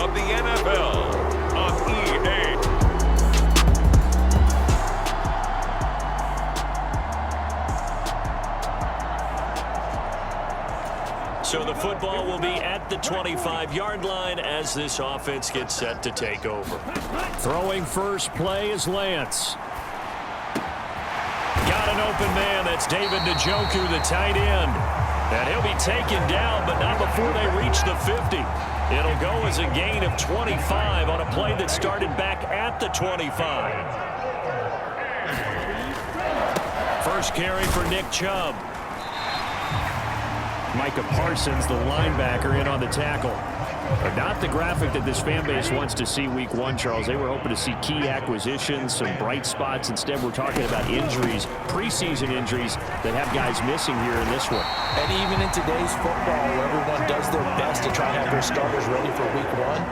of the NFL on EA. So the football will be at the 25-yard line as this offense gets set to take over. Throwing first play is Lance. Got an open man. That's David Njoku, the tight end. And he'll be taken down, but not before they reach the 50. It'll go as a gain of 25 on a play that started back at the 25. First carry for Nick Chubb. Micah Parsons, the linebacker, in on the tackle. Not the graphic that this fan base wants to see week one, Charles. They were hoping to see key acquisitions, some bright spots. Instead, we're talking about injuries, preseason injuries that have guys missing here in this one. And even in today's football, where everyone does their best to try and have their starters ready for week one,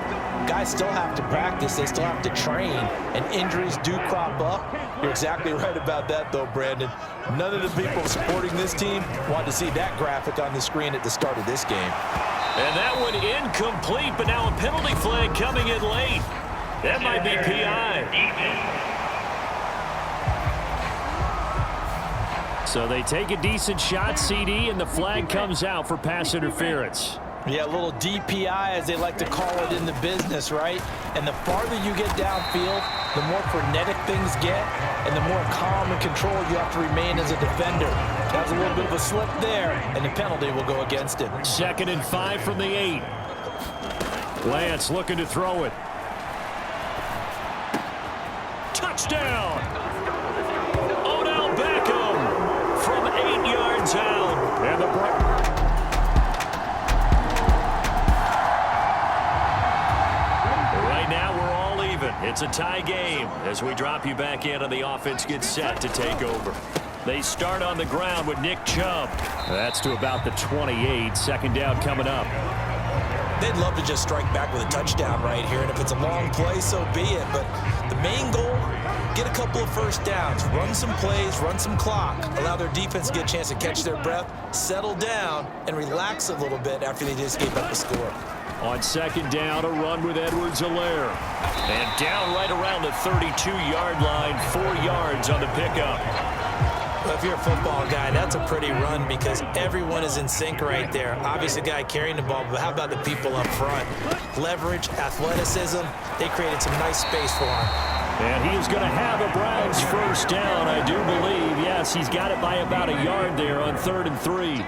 guys still have to practice. They still have to train, and injuries do crop up. You're exactly right about that, though, Brandon. None of the people supporting this team want to see that graphic on the screen at the start of this game. And that one incomplete, but now a penalty flag coming in late. That might be PI. So they take a decent shot, CD, and the flag comes out for pass interference. Yeah, a little DPI, as they like to call it in the business, right? And the farther you get downfield, the more frenetic things get, and the more calm and control you have to remain as a defender. That's a little bit of a slip there, and the penalty will go against him. 2nd and 5 from the 8. Lance looking to throw it. Touchdown! Odell Beckham from 8 yards out. And the It's a tie game as we drop you back in and the offense gets set to take over. They start on the ground with Nick Chubb. That's to about the 28. 2nd down coming up. They'd love to just strike back with a touchdown right here, and if it's a long play, so be it. But the main goal, get a couple of first downs, run some plays, run some clock, allow their defense to get a chance to catch their breath, settle down, and relax a little bit after they just gave up a score. On 2nd down, a run with Edwards-Helaire. And down right around the 32-yard line, 4 yards on the pickup. Well, if you're a football guy, that's a pretty run because everyone is in sync right there. Obviously, the guy carrying the ball, but how about the people up front? Leverage, athleticism, they created some nice space for him. And he is going to have a Browns first down, I do believe. Yes, he's got it by about a yard there on 3rd and 3.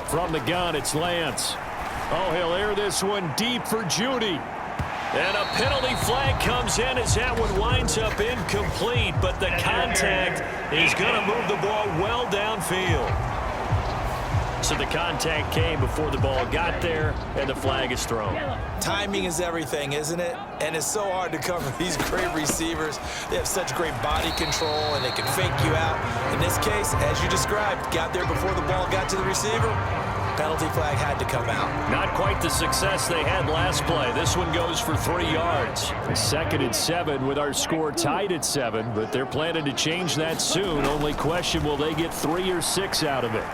From the gun, it's Lance. Oh, he'll air this one deep for Judy. And a penalty flag comes in as that one winds up incomplete, but the contact is going to move the ball well downfield. So the contact came before the ball got there, and the flag is thrown. Timing is everything, isn't it? And it's so hard to cover these great receivers. They have such great body control, and they can fake you out. In this case, as you described, got there before the ball got to the receiver. Penalty flag had to come out. Not quite the success they had last play. This one goes for 3 yards. 2nd and 7 with our score tied at 7, but they're planning to change that soon. Only question, will they get 3 or 6 out of it?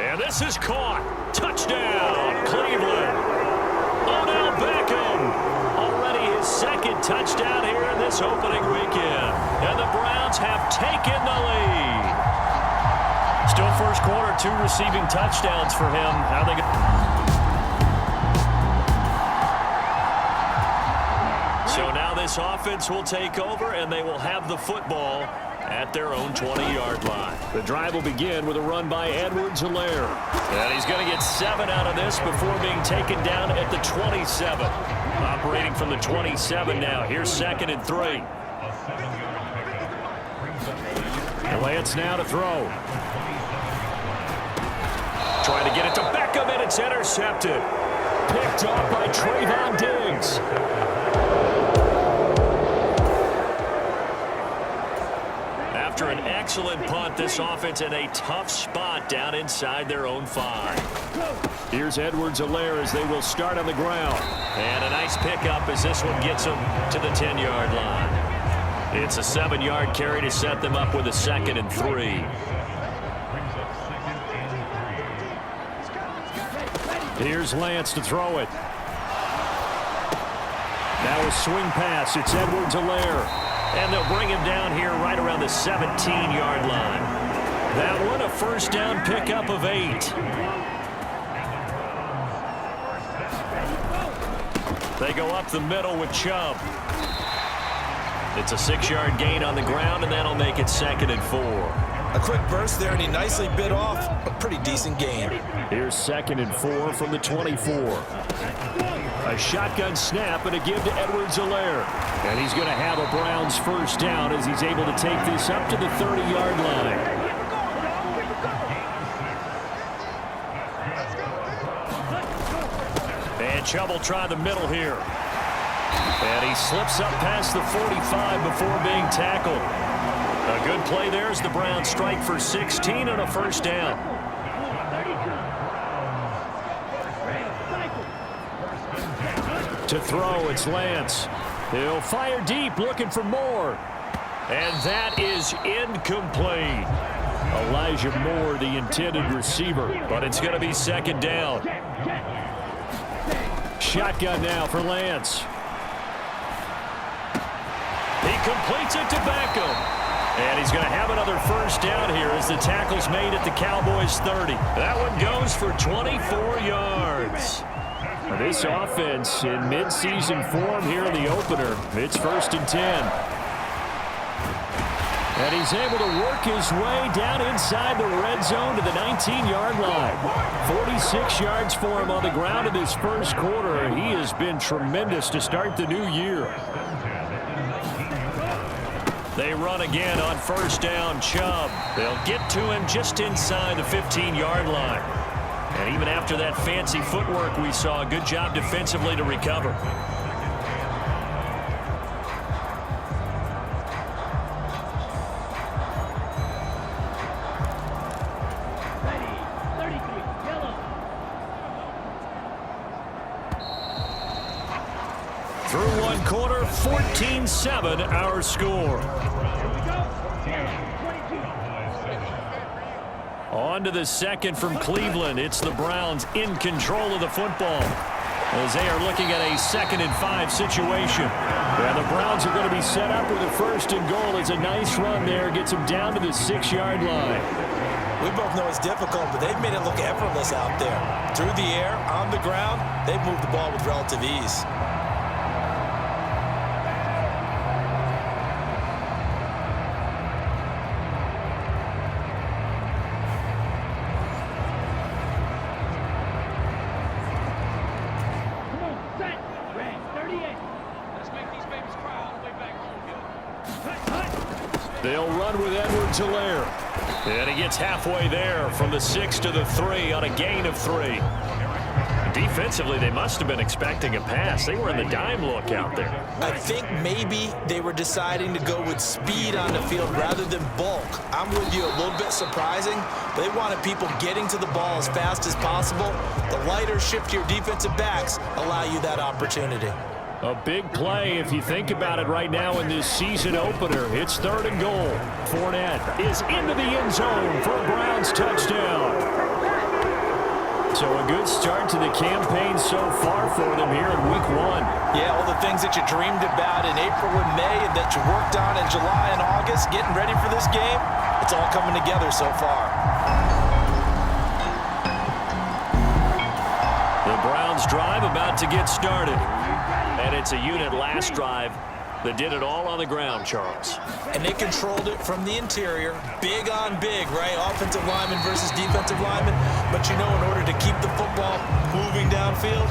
And this is caught. Touchdown, Cleveland. Odell Beckham. Already his 2nd touchdown here in this opening weekend. And the Browns have taken the lead. Still first quarter, 2 receiving touchdowns for him. How they So now this offense will take over, and they will have the football at their own 20-yard line. The drive will begin with a run by Edwards-Helaire. And he's going to get 7 out of this before being taken down at the 27. Operating from the 27 now. Here's 2nd and 3. Lance now to throw. Trying to get it to Beckham, and it's intercepted. Picked off by Trayvon Diggs. After an excellent punt, this offense in a tough spot down inside their own 5. Here's Edwards-Helaire as they will start on the ground. And a nice pickup as this one gets them to the 10-yard line. It's a 7-yard carry to set them up with a 2nd and 3. Here's Lance to throw it. Now a swing pass. It's Edwards-Helaire. And they'll bring him down here right around the 17-yard line. That one a first down pickup of 8. They go up the middle with Chubb. It's a 6-yard gain on the ground, and that'll make it 2nd and 4. A quick burst there, and he nicely bit off a pretty decent gain. Here's 2nd and 4 from the 24. A shotgun snap and a give to Edwards-Helaire. And he's going to have a Browns first down as he's able to take this up to the 30-yard line. And Chubb will try the middle here. And he slips up past the 45 before being tackled. A good play there as the Browns strike for 16 on a first down. To throw, it's Lance. He'll fire deep, looking for more. And that is incomplete. Elijah Moore, the intended receiver. But it's going to be 2nd down. Shotgun now for Lance. He completes it to Beckham. And he's going to have another first down here as the tackle's made at the Cowboys 30. That one goes for 24 yards. This offense in midseason form here in the opener. It's 1st and 10. And he's able to work his way down inside the red zone to the 19-yard line. 46 yards for him on the ground in this first quarter. He has been tremendous to start the new year. They run again on first down. Chubb. They'll get to him just inside the 15-yard line. And even after that fancy footwork we saw, a good job defensively to recover. Through one quarter, 14-7 our score. On to the second from Cleveland. It's the Browns in control of the football as they are looking at a 2nd and 5 situation. Yeah, the Browns are going to be set up with a 1st and goal. It's a nice run there. Gets them down to the 6-yard line. We both know it's difficult, but they've made it look effortless out there. Through the air, on the ground, they've moved the ball with relative ease. They'll run with Edwards-Helaire. And he gets halfway there from the 6 to the 3 on a gain of 3. Defensively, they must have been expecting a pass. They were in the dime look out there. I think maybe they were deciding to go with speed on the field rather than bulk. I'm with you, a little bit surprising. They wanted people getting to the ball as fast as possible. The lighter, shiftier defensive backs allow you that opportunity. A big play if you think about it right now in this season opener. It's 3rd and goal. Fournette is into the end zone for a Browns touchdown. So a good start to the campaign so far for them here in week 1. Yeah, all the things that you dreamed about in April and May and that you worked on in July and August, getting ready for this game, it's all coming together so far. The Browns drive about to get started. And it's a unit last drive that did it all on the ground, Charles. And they controlled it from the interior. Big on big, right? Offensive lineman versus defensive lineman. But you know, in order to keep the football moving downfield,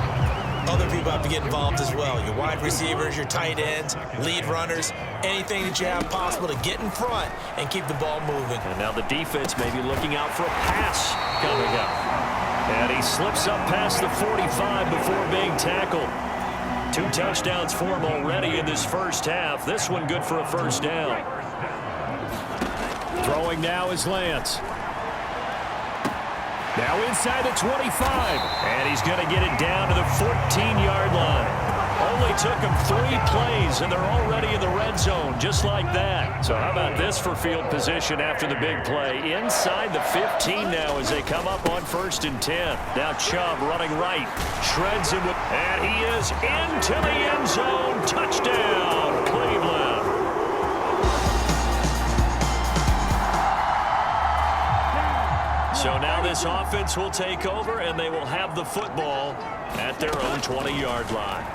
other people have to get involved as well. Your wide receivers, your tight ends, lead runners, anything that you have possible to get in front and keep the ball moving. And now the defense may be looking out for a pass coming up. And he slips up past the 45 before being tackled. 2 touchdowns for him already in this first half. This one good for a first down. Throwing now is Lance. Now inside the 25. And he's going to get it down to the 14-yard line. only took them 3 plays, and they're already in the red zone, just like that. So how about this for field position after the big play? Inside the 15 now as they come up on 1st and 10. Now Chubb running right, shreds him with, and he is into the end zone. Touchdown, Cleveland. So now this offense will take over, and they will have the football at their own 20-yard line.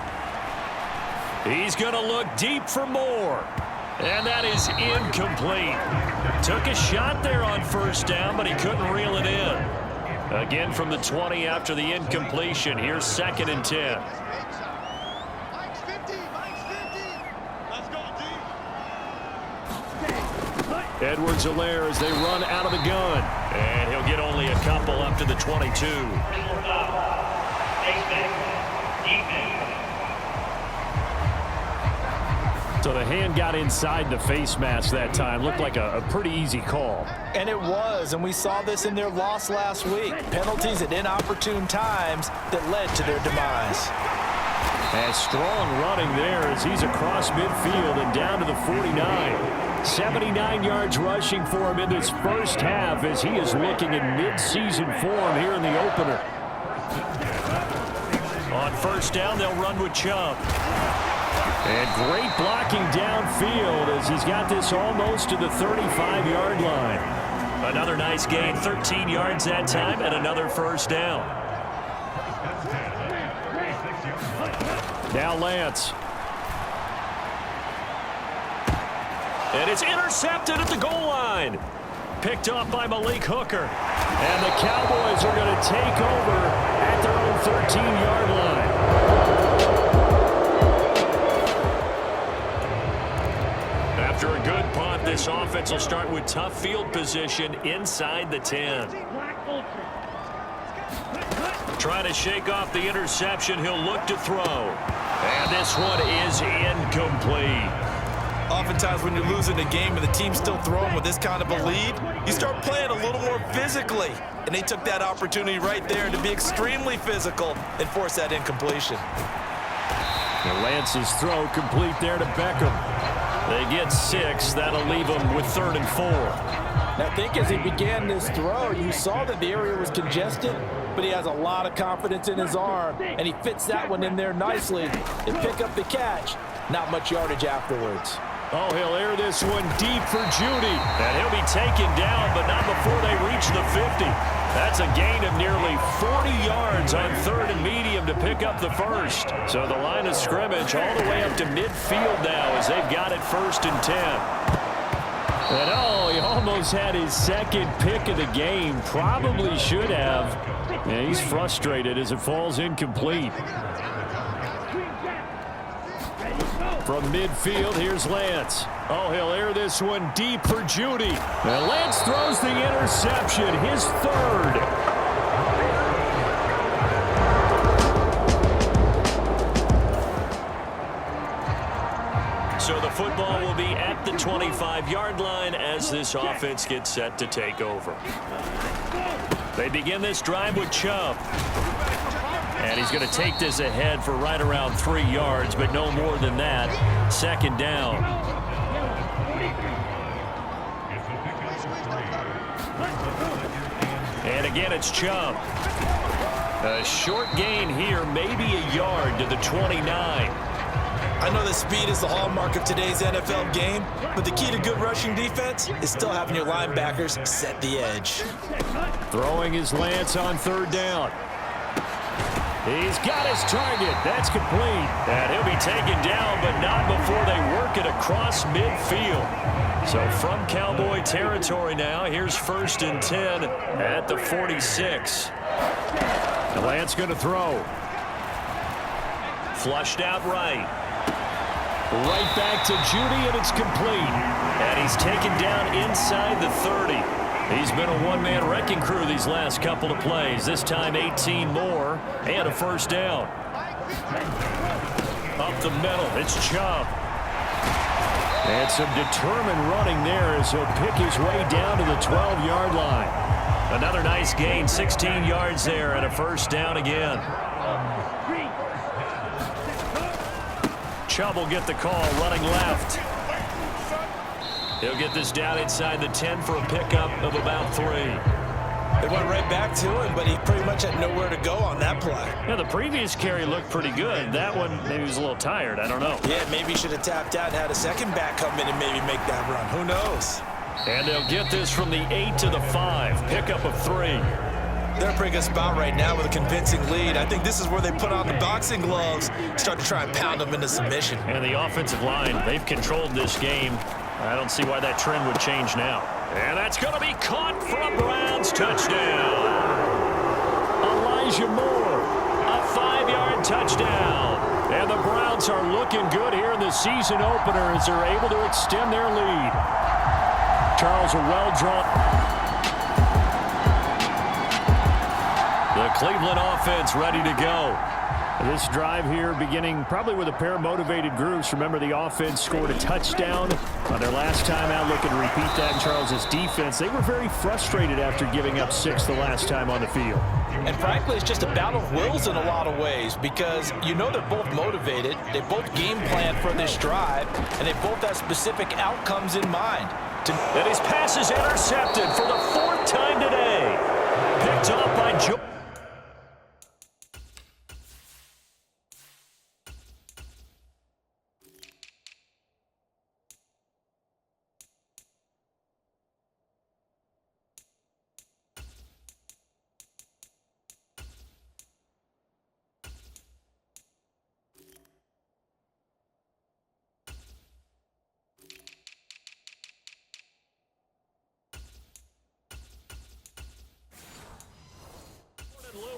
He's going to look deep for more, and that is incomplete. Took a shot there on 1st down, but he couldn't reel it in. Again from the 20 after the incompletion. Here's 2nd and 10. Edwards-Helaire as they run out of the gun. And he'll get only a couple up to the 22. So the hand got inside the face mask that time. Looked like a pretty easy call. And it was, and we saw this in their loss last week. Penalties at inopportune times that led to their demise. And strong running there as he's across midfield and down to the 49. 79 yards rushing for him in this first half as he is looking in mid-season form here in the opener. On 1st down, they'll run with Chubb. And great blocking downfield as he's got this almost to the 35-yard line. Another nice gain, 13 yards that time, and another 1st down. Now Lance. And it's intercepted at the goal line. Picked off by Malik Hooker. And the Cowboys are going to take over at their own 13-yard line. After a good punt, this offense will start with tough field position inside the 10. Trying to shake off the interception. He'll look to throw. And this one is incomplete. Oftentimes when you're losing a game and the team's still throwing with this kind of a lead, you start playing a little more physically. And they took that opportunity right there to be extremely physical and force that incompletion. And Lance's throw complete there to Beckham. They get 6. That'll leave them with 3rd and 4. Now, I think as he began this throw, you saw that the area was congested, but he has a lot of confidence in his arm, and he fits that one in there nicely and pick up the catch. Not much yardage afterwards. Oh, he'll air this one deep for Judy. And he'll be taken down, but not before they reach the 50. That's a gain of nearly 40 yards on 3rd and medium to pick up the 1st. So the line of scrimmage all the way up to midfield now as they've got it 1st and 10. And oh, he almost had his 2nd pick of the game. Probably should have. And he's frustrated as it falls incomplete. From midfield, here's Lance. Oh, he'll air this one deep for Judy. And Lance throws the interception, his 3rd. So the football will be at the 25-yard line as this offense gets set to take over. They begin this drive with Chubb. And he's going to take this ahead for right around 3 yards, but no more than that. 2nd down. And again, it's Chubb. A short gain here, maybe a yard to the 29. I know that speed is the hallmark of today's NFL game, but the key to good rushing defense is still having your linebackers set the edge. Throwing his Lance on 3rd down. He's got his target. That's complete. And he'll be taken down, but not before they work it across midfield. So from Cowboy territory now, here's 1st and 10 at the 46. The Lance going to throw. Flushed out right. Right back to Judy, and it's complete. And he's taken down inside the 30. He's been a one-man wrecking crew these last couple of plays. This time 18 more and a 1st down. Up the middle, it's Chubb. And some determined running there as he'll pick his way down to the 12-yard line. Another nice gain, 16 yards there and a 1st down again. Chubb will get the call running left. He'll get this down inside the 10 for a pickup of about 3. They went right back to him, but he pretty much had nowhere to go on that play. Yeah, the previous carry looked pretty good. That one, maybe he was a little tired. I don't know. Yeah, maybe he should have tapped out and had a second back come in and maybe make that run. Who knows? And they'll get this from the 8 to the 5. Pickup of 3. They're in a pretty good spot right now with a convincing lead. I think this is where they put on the boxing gloves, start to try and pound them into submission. And the offensive line, they've controlled this game. I don't see why that trend would change now. And that's going to be caught for a Browns touchdown. Elijah Moore, a 5-yard touchdown. And the Browns are looking good here in the season opener as they're able to extend their lead. Charles, a well-drawn. The Cleveland offense ready to go. This drive here beginning probably with a pair of motivated groups. Remember, the offense scored a touchdown on their last time out. Looking to repeat that in Charles's defense. They were very frustrated after giving up 6 the last time on the field. And frankly, it's just a battle of wills in a lot of ways because you know they're both motivated. They both game plan for this drive, and they both have specific outcomes in mind. And his pass is intercepted for the 4th time today. Picked off by Joe.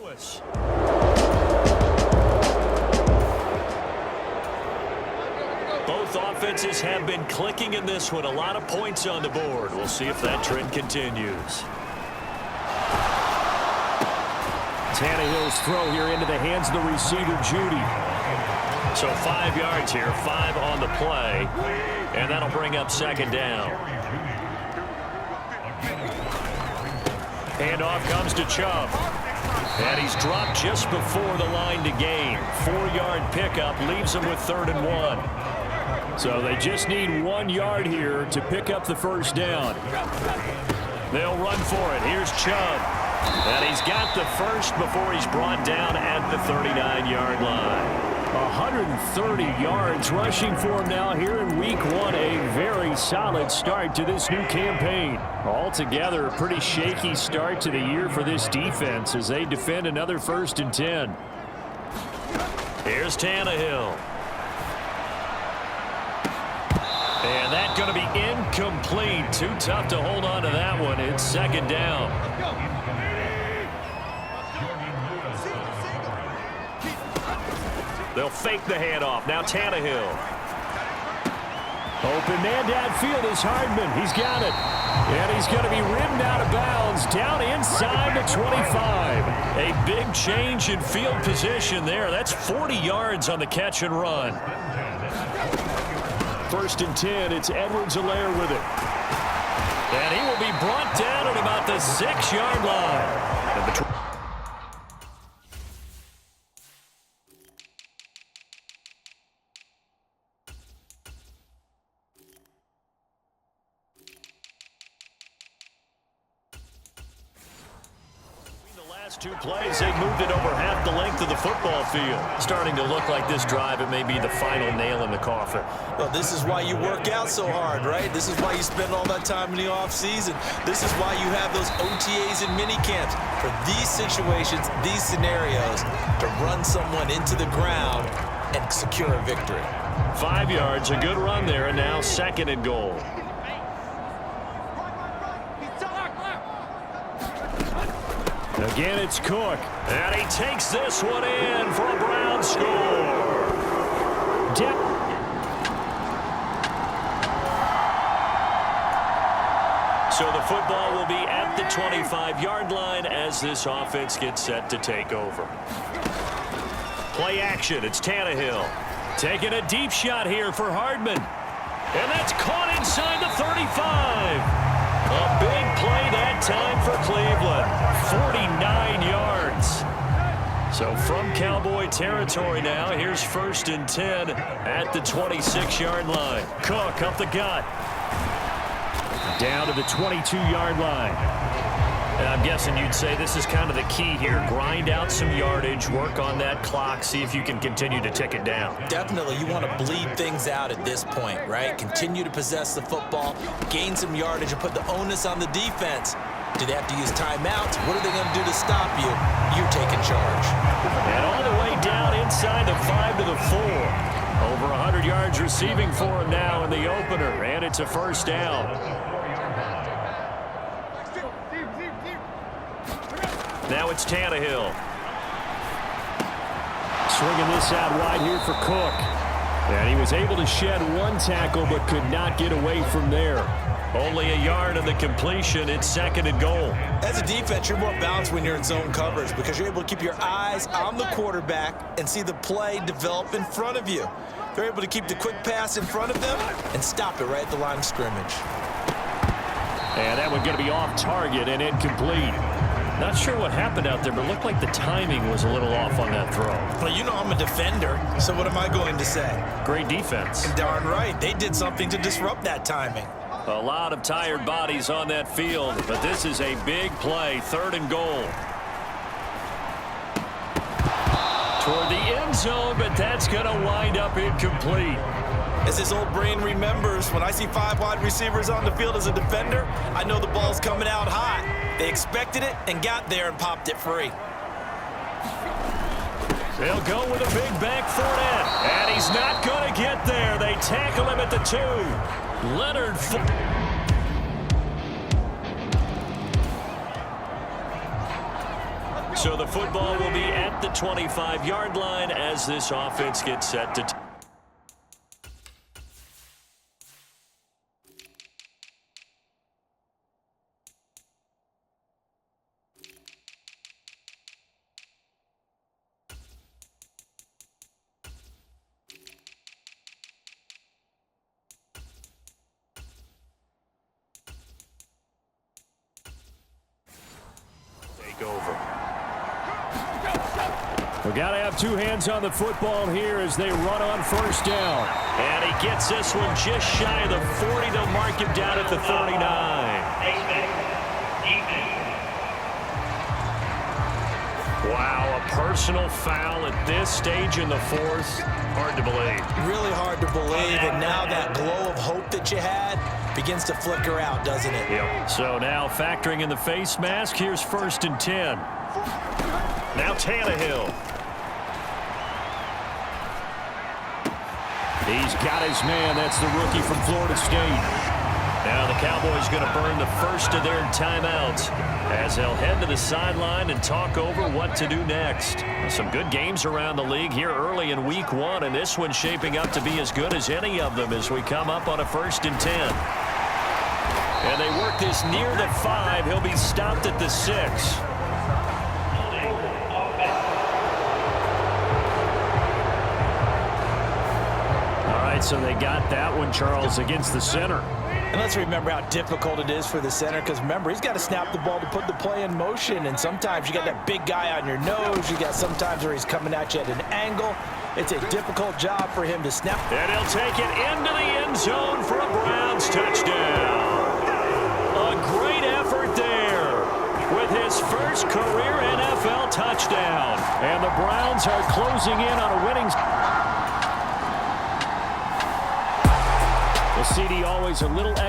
Lewis. Both offenses have been clicking in this one. A lot of points on the board. We'll see if that trend continues. Tannehill's throw here into the hands of the receiver, Judy. So 5 yards here, 5 on the play, and that'll bring up 2nd down. Handoff comes to Chubb. And he's dropped just before the line to gain. 4-yard pickup leaves him with 3rd and 1. So they just need 1 yard here to pick up the 1st down. They'll run for it. Here's Chubb. And he's got the first before he's brought down at the 39-yard line. 130 yards rushing for him now here in week 1. A very solid start to this new campaign. Altogether, a pretty shaky start to the year for this defense as they defend another 1st and 10. Here's Tannehill. And that's going to be incomplete. Too tough to hold on to that one. It's 2nd down. They'll fake the handoff. Now Tannehill. Open man downfield is Hardman. He's got it. And he's going to be ridden out of bounds down inside the 25. A big change in field position there. That's 40 yards on the catch and run. 1st and 10. It's Edwards-Helaire with it. And he will be brought down at about the 6-yard line. Two plays, they've moved it over half the length of the football field. Starting to look like this drive, it may be the final nail in the coffin. Well, this is why you work out so hard, right? This is why you spend all that time in the offseason. This is why you have those OTAs and mini camps. For these situations, these scenarios, to run someone into the ground and secure a victory. 5 yards, a good run there, and now 2nd and goal. Again, it's Cook. And he takes this one in for a Brown score. So the football will be at the 25-yard line as this offense gets set to take over. Play action. It's Tannehill. Taking a deep shot here for Hardman. And that's caught inside the 35. A big play that time for Cleveland. 49 yards. So from Cowboy territory now, here's 1st and 10 at the 26-yard line. Cook up the gut. Down to the 22-yard line. And I'm guessing you'd say this is kind of the key here. Grind out some yardage, work on that clock, see if you can continue to tick it down. Definitely, you want to bleed things out at this point, right? Continue to possess the football, gain some yardage, and put the onus on the defense. Do they have to use timeouts? What are they going to do to stop you? You're taking charge. And all the way down inside the 5 to the 4. Over 100 yards receiving for him now in the opener, and it's a 1st down. Now it's Tannehill. Swinging this out wide here for Cook. And he was able to shed one tackle but could not get away from there. Only a yard of the completion. It's 2nd and goal. As a defense, you're more balanced when you're in zone coverage because you're able to keep your eyes on the quarterback and see the play develop in front of you. They're able to keep the quick pass in front of them and stop it right at the line of scrimmage. And that one going to be off target and incomplete. Not sure what happened out there, but it looked like the timing was a little off on that throw. Well, you know I'm a defender, so what am I going to say? Great defense. Darn right. They did something to disrupt that timing. A lot of tired bodies on that field, but this is a big play. 3rd and goal. Toward the end zone, but that's going to wind up incomplete. As his old brain remembers, when I see 5 wide receivers on the field as a defender, I know the ball's coming out hot. They expected it and got there and popped it free. They'll go with a big back Fournette, and he's not going to get there. They tackle him at the 2. Leonard. So the football will be at the 25-yard line as this offense gets set to take over. We've got to have 2 hands on the football here as they run on 1st down. And he gets this one just shy of the 40. They'll mark him down at the 39. Wow, a personal foul at this stage in the 4th. Hard to believe. Really hard to believe, and now that glow of hope that you had begins to flicker out, doesn't it? Yep. So now factoring in the face mask, here's 1st and 10. Now Tannehill. He's got his man. That's the rookie from Florida State. Now the Cowboys going to burn the first of their timeouts as they'll head to the sideline and talk over what to do next. Some good games around the league here early in week 1, and this one's shaping up to be as good as any of them as we come up on a 1st and 10. And they work this near the 5. He'll be stopped at the 6. So they got that one, Charles, against the center. And let's remember how difficult it is for the center, because remember, he's got to snap the ball to put the play in motion, and sometimes you got that big guy on your nose. You got sometimes where he's coming at you at an angle. It's a difficult job for him to snap. And he'll take it into the end zone for a Browns touchdown. A great effort there with his first career NFL touchdown. And the Browns are closing in on a winning. The CD always a little extra.